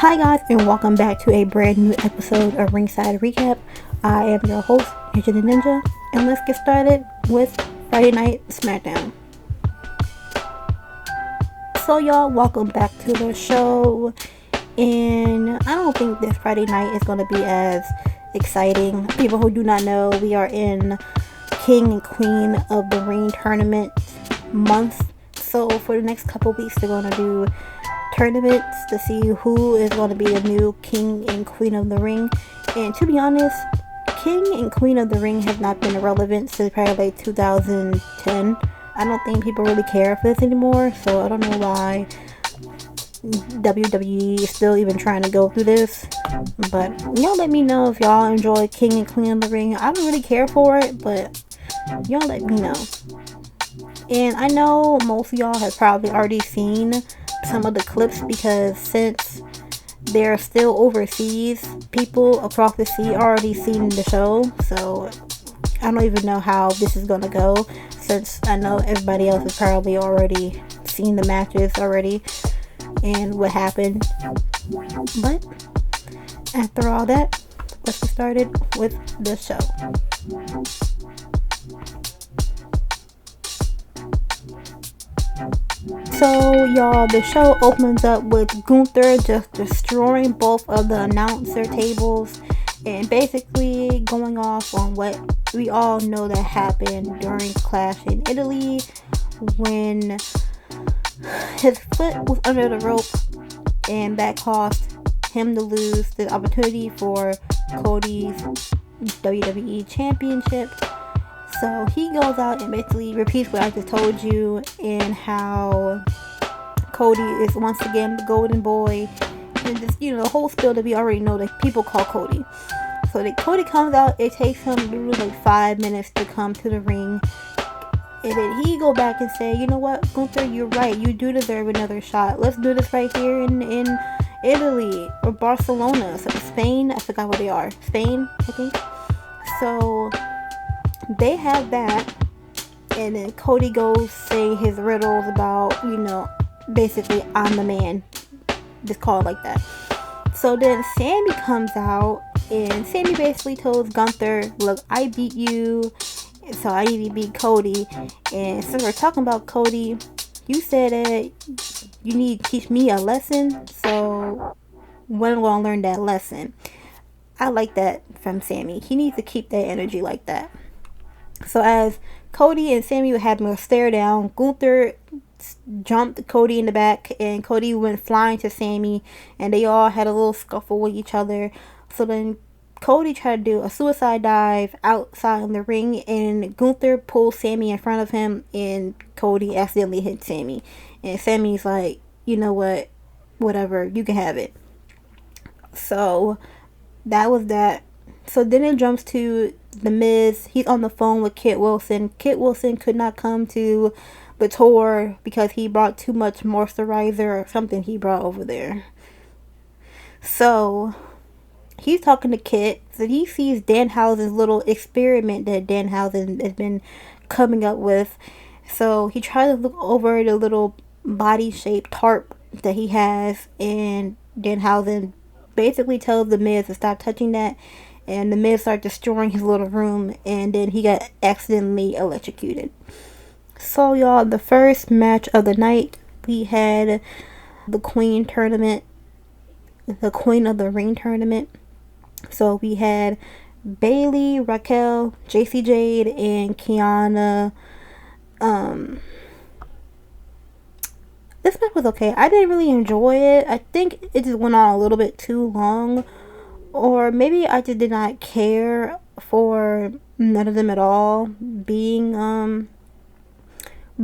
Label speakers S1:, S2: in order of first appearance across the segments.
S1: Hi guys, and welcome back to a brand new episode of Ringside Recap. I am your host, Ninja the Ninja, and let's get started with Friday Night Smackdown. So y'all, welcome back to the show, and I don't think this Friday night is going to be as exciting. People who do not know, we are in King and Queen of the Ring tournament month. So for the next couple weeks, they're going to do tournaments to see who is going to be the new King and Queen of the Ring. And to be honest, King and Queen of the Ring has not been relevant since probably like 2010. I don't think people really care for this anymore, so I don't know why WWE is still even trying to go through this. But y'all let me know if y'all enjoy King and Queen of the Ring. I don't really care for it, but y'all let me know. And I know most of y'all have probably already seen some of the clips, because since they're still overseas, people across the sea already seen the show. So I don't even know how this is gonna go, since I know everybody else has probably already seen the matches already and what happened. But after all that, let's get started with the show. So y'all, the show opens up with Gunther just destroying both of the announcer tables and basically going off on what we all know that happened during Clash in Italy, when his foot was under the rope, and that cost him to lose the opportunity for Cody's WWE Championship. So he goes out and basically repeats what I just told you, and how Cody is once again the golden boy, and just, the whole spiel that we already know that people call Cody. So that Cody comes out, it takes him literally like 5 minutes to come to the ring, and then he go back and say, you know what, Gunther, you're right, you do deserve another shot. Let's do this right here in Italy or Barcelona, so Spain, I forgot where they are, Spain, I think. So they have that, and then Cody goes saying his riddles about, basically, I'm the man, just call it like that. So then Sammy comes out, and Sammy basically tells Gunther, look, I beat you, so I need to beat Cody. And since we're talking about Cody, you said that you need to teach me a lesson, so when am I going to learn that lesson? I like that from Sammy. He needs to keep that energy like that. So as Cody and Sammy were having a stare down, Gunther jumped Cody in the back, and Cody went flying to Sammy, and they all had a little scuffle with each other. So then Cody tried to do a suicide dive outside of the ring, and Gunther pulled Sammy in front of him, and Cody accidentally hit Sammy. And Sammy's like, you know what, whatever, you can have it. So that was that. So then it jumps to The Miz. He's on the phone with Kit Wilson. Kit Wilson could not come to the tour because he brought too much moisturizer or something he brought over there. So he's talking to Kit. So he sees Danhausen's little experiment that Danhausen has been coming up with. So he tries to look over the little body-shaped tarp that he has, and Danhausen basically tells The Miz to stop touching that. And The Miz started destroying his little room, and then he got accidentally electrocuted. So y'all, the first match of the night, we had the Queen tournament, the Queen of the Ring tournament. So we had Bayley, Raquel, JC Jade, and Kiana. This match was okay. I didn't really enjoy it. I think it just went on a little bit too long. Or maybe I just did not care for none of them at all being the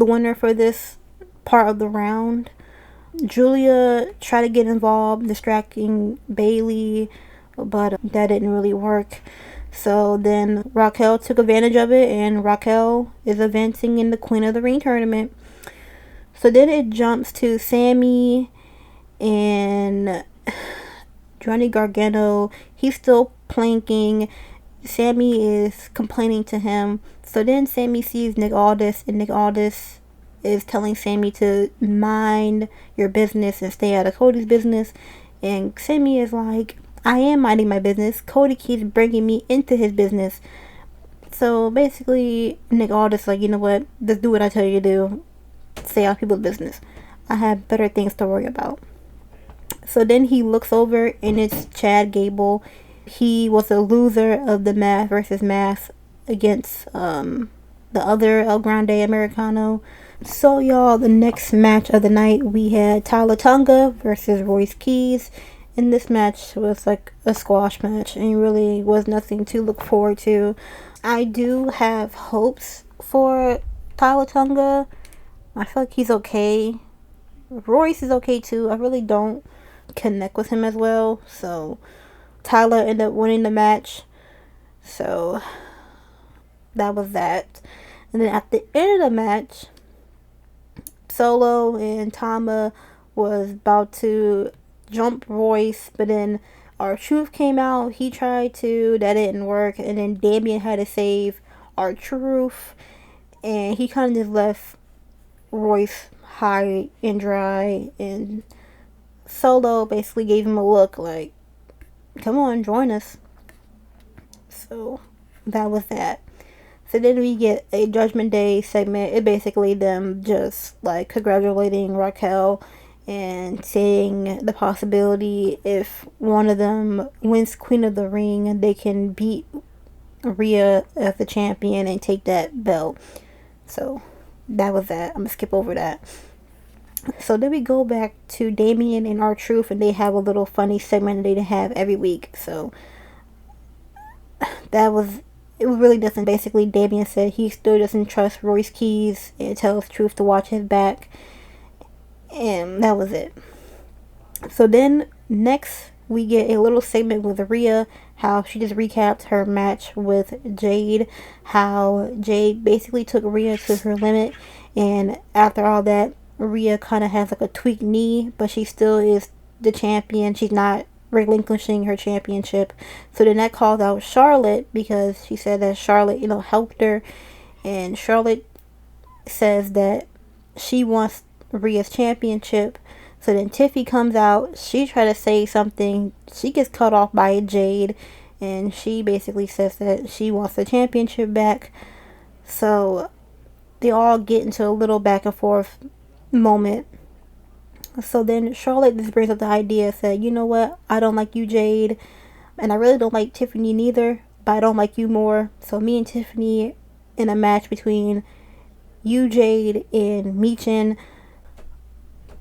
S1: winner for this part of the round. Julia tried to get involved, distracting Bayley, but that didn't really work. So then Raquel took advantage of it, and Raquel is advancing in the Queen of the Ring tournament. So then it jumps to Sammy and Johnny Gargano. He's still planking. Sammy is complaining to him. So then Sammy sees Nick Aldis, and Nick Aldis is telling Sammy to mind your business and stay out of Cody's business. And Sammy is like, I am minding my business. Cody keeps bringing me into his business. So basically, Nick Aldis like, you know what? Just do what I tell you to do. Stay out people's business. I have better things to worry about. So then he looks over and it's Chad Gable. He was a loser of the Math versus Math against the other El Grande Americano. So y'all, the next match of the night we had Tyler Tunga versus Royce Keys. And this match was like a squash match and really was nothing to look forward to. I do have hopes for Tyler Tunga. I feel like he's okay. Royce is okay too. I really don't connect with him as well. So Tyler ended up winning the match. So that was that. And then at the end of the match, Solo and Tama was about to jump Royce, but then R-Truth came out. He tried to. That didn't work. And then Damien had to save R-Truth. And he kind of just left Royce high and dry. And Solo basically gave him a look like, come on, join us. So that was that. So then we get a Judgment Day segment. It basically them just like congratulating Raquel and saying the possibility if one of them wins Queen of the Ring, they can beat Rhea as the champion and take that belt. So that was that. I'm gonna skip over that. So then we go back to Damien and R-Truth, and they have a little funny segment that they have every week. So it was really nothing. Basically, Damien said he still doesn't trust Royce Keys and tells Truth to watch his back. And that was it. So then next we get a little segment with Rhea, how she just recapped her match with Jade, how Jade basically took Rhea to her limit, and after all that, Rhea kind of has like a tweaked knee, but she still is the champion. She's not relinquishing her championship. So then that called out Charlotte because she said that Charlotte, helped her, and Charlotte says that she wants Rhea's championship. So then Tiffy comes out. She tried to say something. She gets cut off by Jade, and she basically says that she wants the championship back. So they all get into a little back and forth moment. So then Charlotte just brings up the idea, said, you know what, I don't like you, Jade, and I really don't like Tiffany neither, but I don't like you more. So me and Tiffany in a match between you, Jade, and Michin.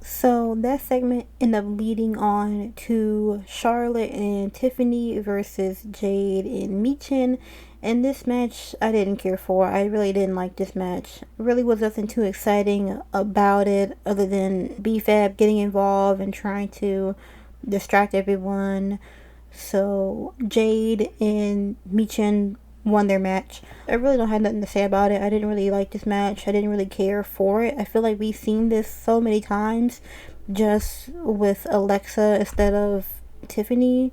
S1: So that segment ended up leading on to Charlotte and Tiffany versus Jade and Michin. And this match I didn't care for. I really didn't like this match. Really was nothing too exciting about it other than BFAB getting involved and trying to distract everyone. So Jade and Michin won their match. I really don't have nothing to say about it. I didn't really like this match. I didn't really care for it. I feel like we've seen this so many times just with Alexa instead of Tiffany.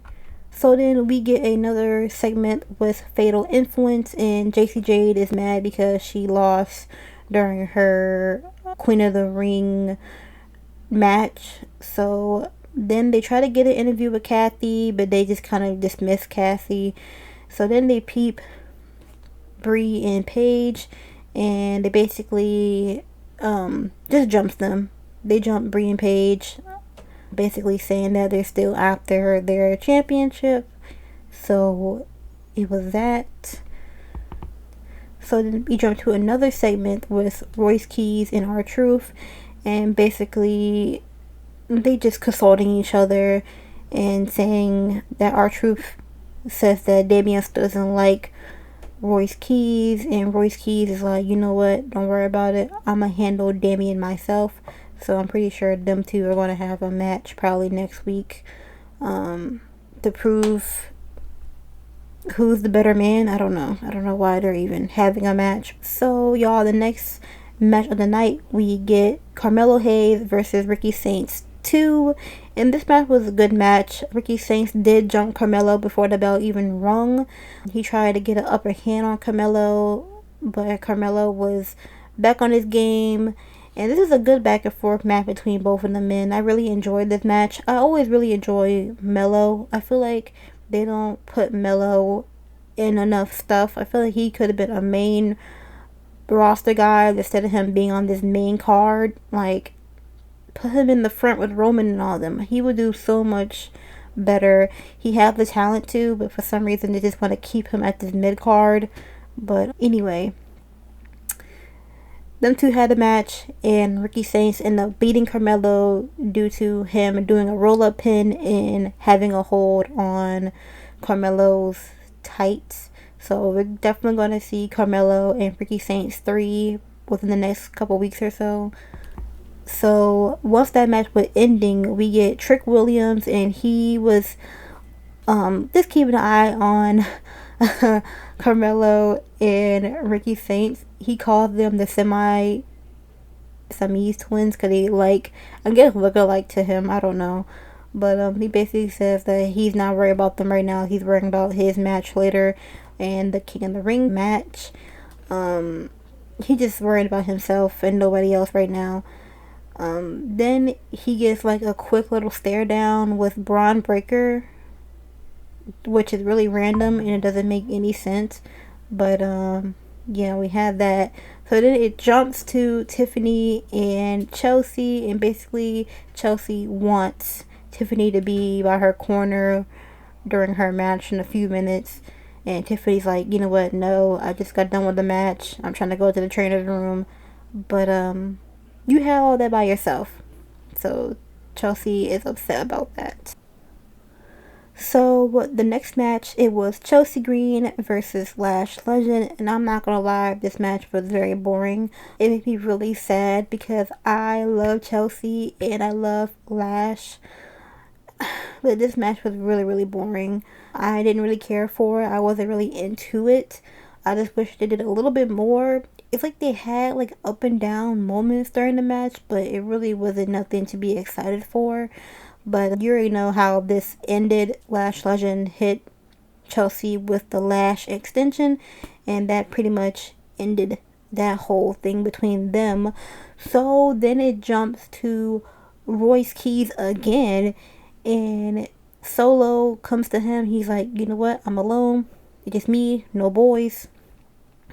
S1: So then we get another segment with Fatal Influence, and JC Jade is mad because she lost during her Queen of the Ring match. So then they try to get an interview with Kathy, but they just kind of dismiss Kathy. So then they peep Bree and Paige, and they basically just jumps them. They jump Bree and Paige, basically saying that they're still after their championship. So it was that. So then we jump to another segment with Royce Keys and R-Truth, and basically they just consulting each other and saying that R-Truth says that Damien doesn't like Royce Keys, and Royce Keys is like, you know what, don't worry about it, I'ma handle Damien myself. So I'm pretty sure them two are going to have a match probably next week to prove who's the better man. I don't know why they're even having a match. So y'all, the next match of the night we get Carmelo Hayes versus Ricky Saints 2, and this match was a good match. Ricky Saints did jump Carmelo before the bell even rung. He tried to get an upper hand on Carmelo, but Carmelo was back on his game, And this is a good back and forth match between both of the men. I really enjoyed this match. I always really enjoy Mello. I feel like they don't put Mello in enough stuff. I feel like he could have been a main roster guy instead of him being on this main card. Like, put him in the front with Roman and all of them. He would do so much better. He has the talent to, but for some reason they just want to keep him at this mid card. But anyway, them two had a match, and Ricky Saints ended up beating Carmelo due to him doing a roll-up pin and having a hold on Carmelo's tights. So we're definitely going to see Carmelo and Ricky Saints 3 within the next couple weeks or so. So once that match was ending, we get Trick Williams, and he was just keeping an eye on Carmelo and Ricky Saints. He called them the Siamese twins because they I guess look alike to him. I don't know. But he basically says that he's not worried about them right now. He's worrying about his match later and the King of the Ring match. He's just worried about himself and nobody else right now. Then he gets a quick little stare down with Braun Breaker, which is really random and it doesn't make any sense. But yeah, we had that. So then it jumps to Tiffany and Chelsea, and basically Chelsea wants Tiffany to be by her corner during her match in a few minutes. And Tiffany's like, you know what, no, I just got done with the match. I'm trying to go to the trainer's room. But you had all that by yourself. So Chelsea is upset about that. So the next match, it was Chelsea Green versus Lash Legend, and I'm not gonna lie, this match was very boring. It made me really sad because I love Chelsea and I love Lash, but this match was really, really boring. I didn't really care for it. I wasn't really into it. I just wish they did a little bit more. It's like they had up and down moments during the match, but it really wasn't nothing to be excited for. But you already know how this ended. Lash Legend hit Chelsea with the Lash extension, and that pretty much ended that whole thing between them. So then it jumps to Royce Keys again, and Solo comes to him. He's like, you know what, I'm alone. It's just me, no boys.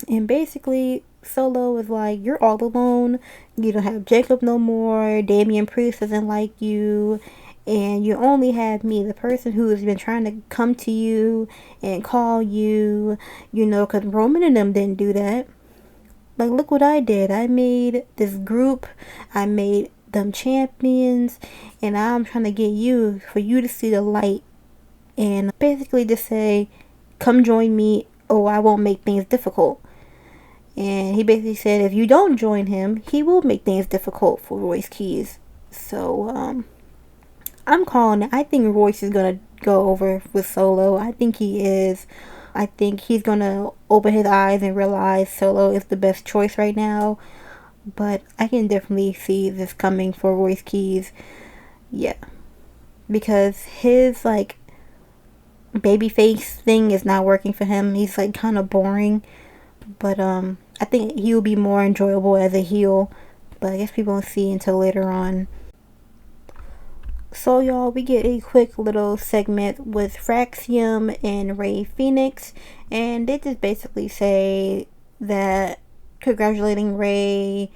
S1: And basically Solo is like, you're all alone. You don't have Jacob no more. Damian Priest doesn't like you. And you only have me, the person who has been trying to come to you and call you, because Roman and them didn't do that. Look what I did. I made this group. I made them champions. And now I'm trying to get you, for you to see the light. And basically just say, come join me or I won't make things difficult. And he basically said if you don't join him, he will make things difficult for Royce Keys. So, I'm calling it. I think Royce is going to go over with Solo. I think he is. I think he's going to open his eyes and realize Solo is the best choice right now. But I can definitely see this coming for Royce Keys. Yeah. Because his, babyface thing is not working for him. He's, kind of boring. But, I think he will be more enjoyable as a heel. But I guess people won't see until later on. So y'all, we get a quick little segment with Fraxium and Ray Phoenix, and they just basically say that congratulating Ray,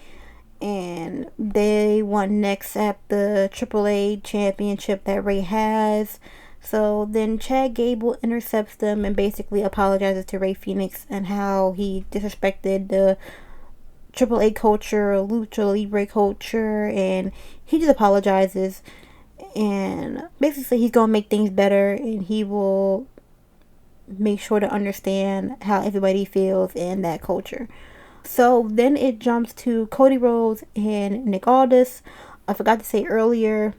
S1: and they want next at the AAA championship that Ray has. So then Chad Gable intercepts them and basically apologizes to Ray Phoenix and how he disrespected the AAA culture, Lucha Libre culture, and he just apologizes. And basically he's going to make things better, and he will make sure to understand how everybody feels in that culture. So then it jumps to Cody Rhodes and Nick Aldis. I forgot to say earlier,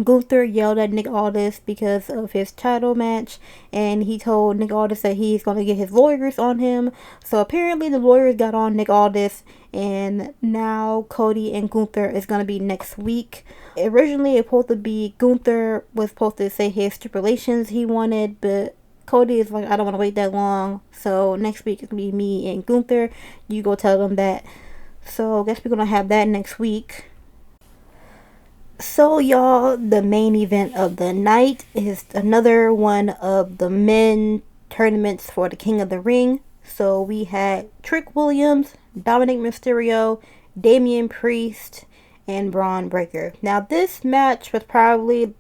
S1: Gunther yelled at Nick Aldis because of his title match, and he told Nick Aldis that he's going to get his lawyers on him. So apparently the lawyers got on Nick Aldis, and now Cody and Gunther is going to be next week. Originally it was supposed to be Gunther was supposed to say his stipulations he wanted, but Cody is like, I don't want to wait that long, so next week it's going to be me and Gunther. You go tell them that. So I guess we're gonna have that next week. So y'all, the main event of the night is another one of the men tournaments for the King of the Ring. So we had Trick Williams, Dominic Mysterio, Damian Priest, and Braun Breaker. Now this match was probably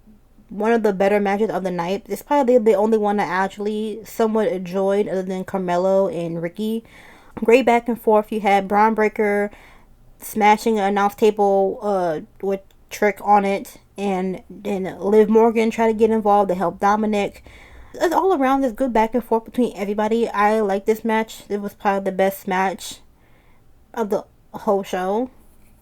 S1: one of the better matches of the night. It's probably the only one I actually somewhat enjoyed other than Carmelo and Ricky. Great back and forth. You had Braun Breaker smashing an announce table with Trick on it, and then Liv Morgan tried to get involved to help Dominic. It's all around this good back and forth between everybody. I like this match. It was probably the best match of the whole show.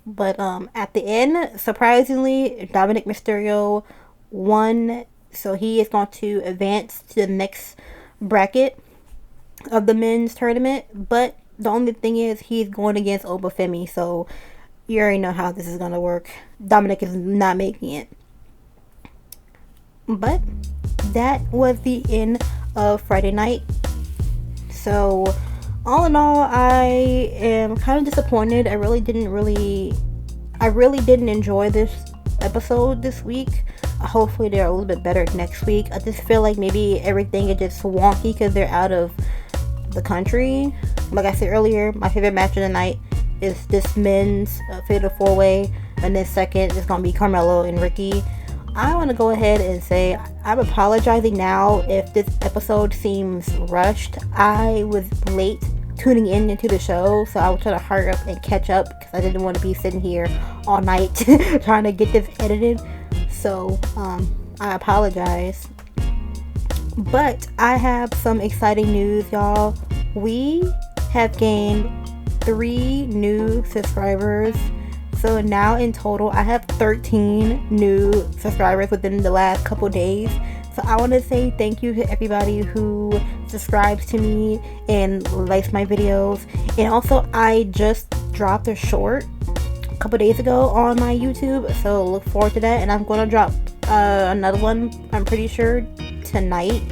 S1: But at the end, surprisingly, Dominic Mysterio won, so he is going to advance to the next bracket of the men's tournament. But the only thing is, he's going against Obafemi, so you already know how this is going to work. Dominic is not making it. But that was the end of Friday night. So all in all, I am kind of disappointed. I really didn't enjoy this episode this week. Hopefully they're a little bit better next week. I just feel like maybe everything is just wonky because they're out of the country. Like I said earlier, my favorite match of the night is this men's fatal 4-way, and then second is going to be Carmelo and Ricky. I want to go ahead and say I'm apologizing now if this episode seems rushed. I was late tuning into the show, so I was trying to hurry up and catch up because I didn't want to be sitting here all night trying to get this edited. So I apologize, but I have some exciting news, y'all. We have gained 3 new subscribers. So now in total, I have 13 new subscribers within the last couple days. So I want to say thank you to everybody who subscribes to me and likes my videos. And also, I just dropped a short a couple days ago on my YouTube, so look forward to that. And I'm going to drop another one, I'm pretty sure, tonight.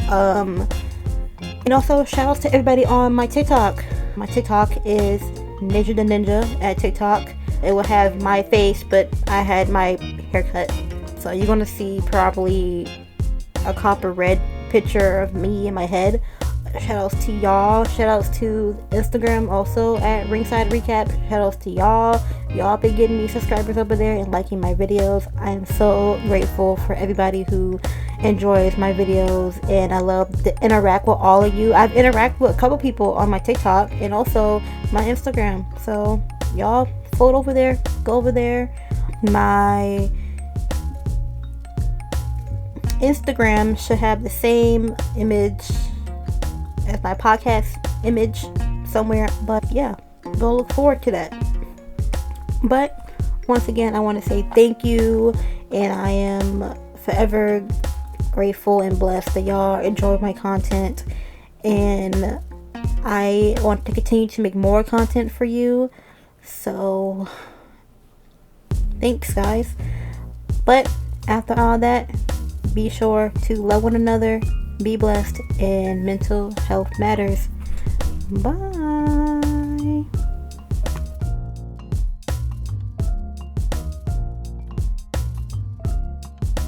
S1: And also, shout outs to everybody on my TikTok. My TikTok is Ninja the Ninja at TikTok. It will have my face, but I had my haircut. So you're going to see probably a copper red picture of me in my head. Shout outs to y'all. Shout outs to Instagram also at Ringside Recap. Shout outs to y'all. Y'all been getting me subscribers over there and liking my videos. I am so grateful for everybody who enjoys my videos, and I love to interact with all of you. I've interacted with a couple people on my TikTok and also my Instagram. So y'all float over there. Go over there. My Instagram should have the same image as my podcast image somewhere, but yeah, go look forward to that. But once again, I want to say thank you, and I am forever grateful and blessed that y'all enjoy my content, and I want to continue to make more content for you. So thanks, guys. But after all that, be sure to love one another, be blessed, and mental health matters. Bye.